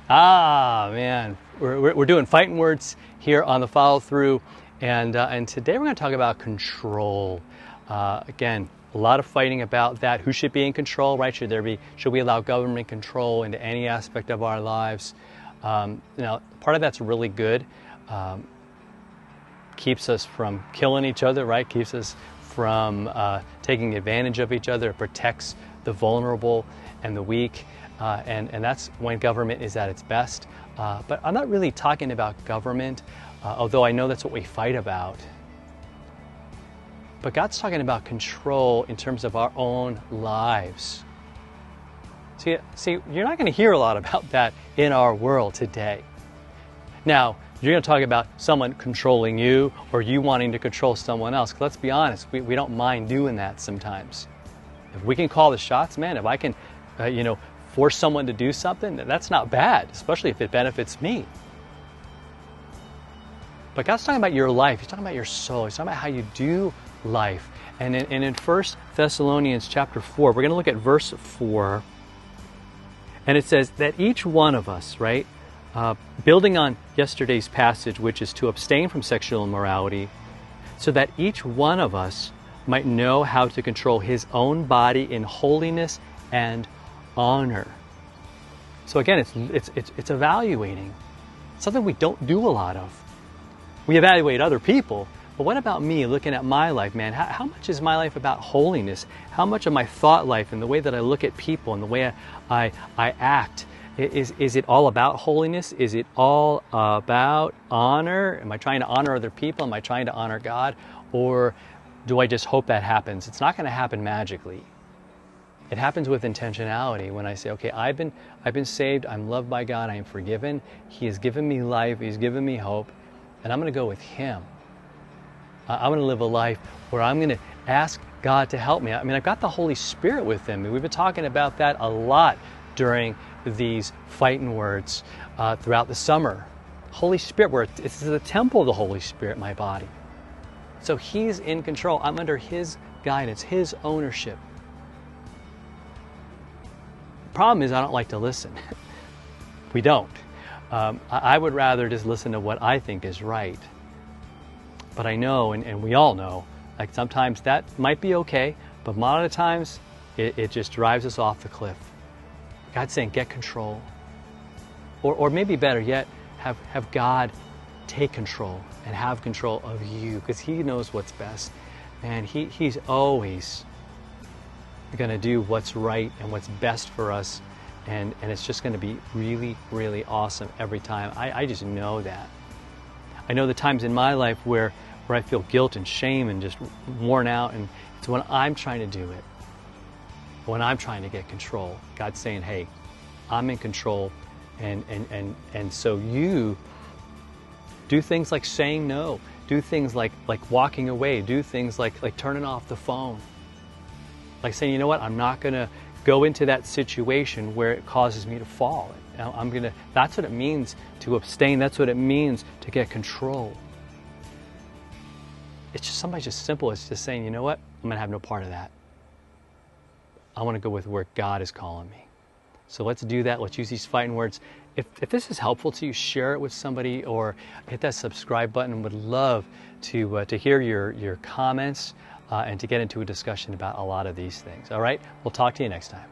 Ah, man, we're doing fighting words here on the follow through, and today we're going to talk about control. Again, a lot of fighting about that. Who should be in control, right? Should we allow government control into any aspect of our lives? Part of that's really good. Keeps us from killing each other, right? Keeps us from taking advantage of each other. It protects the vulnerable and the weak. And that's when government is at its best. But I'm not really talking about government, although I know that's what we fight about. But God's talking about control in terms of our own lives. See, you're not going to hear a lot about that in our world today. Now, you're going to talk about someone controlling you or you wanting to control someone else. 'Cause let's be honest, we don't mind doing that sometimes. If we can call the shots, man, if I can, force someone to do something, that's not bad, especially if it benefits me. But God's talking about your life. He's talking about your soul. He's talking about how you do life. And in 1 Thessalonians chapter 4, we're going to look at verse 4. And it says that each one of us, right, building on yesterday's passage, which is to abstain from sexual immorality, so that each one of us might know how to control his own body in holiness and honor. So again, it's evaluating. Something we don't do a lot of. We evaluate other people, but what about me looking at my life, man? How much is my life about holiness? How much of my thought life and the way that I look at people and the way I act, is it all about holiness? Is it all about honor? Am I trying to honor other people? Am I trying to honor God? Or do I just hope that happens? It's not going to happen magically. It happens with intentionality when I say, okay, I've been saved, I'm loved by God, I am forgiven, He has given me life, He's given me hope, and I'm going to go with Him. I'm going to live a life where I'm going to ask God to help me. I mean, I've got the Holy Spirit with Him, and we've been talking about that a lot during these fighting words throughout the summer. Holy Spirit, where it's the temple of the Holy Spirit, my body. So He's in control. I'm under His guidance, His ownership. Problem is I don't like to listen. We don't. I would rather just listen to what I think is right. But I know, and we all know, like sometimes that might be okay, but a lot of the times it just drives us off the cliff. God's saying get control. Or maybe better yet, have God take control and have control of you, because He knows what's best. And He's always going to do what's right and what's best for us, and it's just going to be really, really awesome every time. I just know that. I know the times in my life where I feel guilt and shame and just worn out, and it's when I'm trying to do it, when I'm trying to get control. God's saying, hey, I'm in control, and so you do things like saying no, do things like walking away, do things like turning off the phone. Like saying, you know what, I'm not going to go into that situation where it causes me to fall. That's what it means to abstain. That's what it means to get control. It's just something just simple. It's just saying, you know what, I'm going to have no part of that. I want to go with where God is calling me. So let's do that. Let's use these fighting words. If this is helpful to you, share it with somebody or hit that subscribe button. Would love to hear your comments and to get into a discussion about a lot of these things. All right, we'll talk to you next time.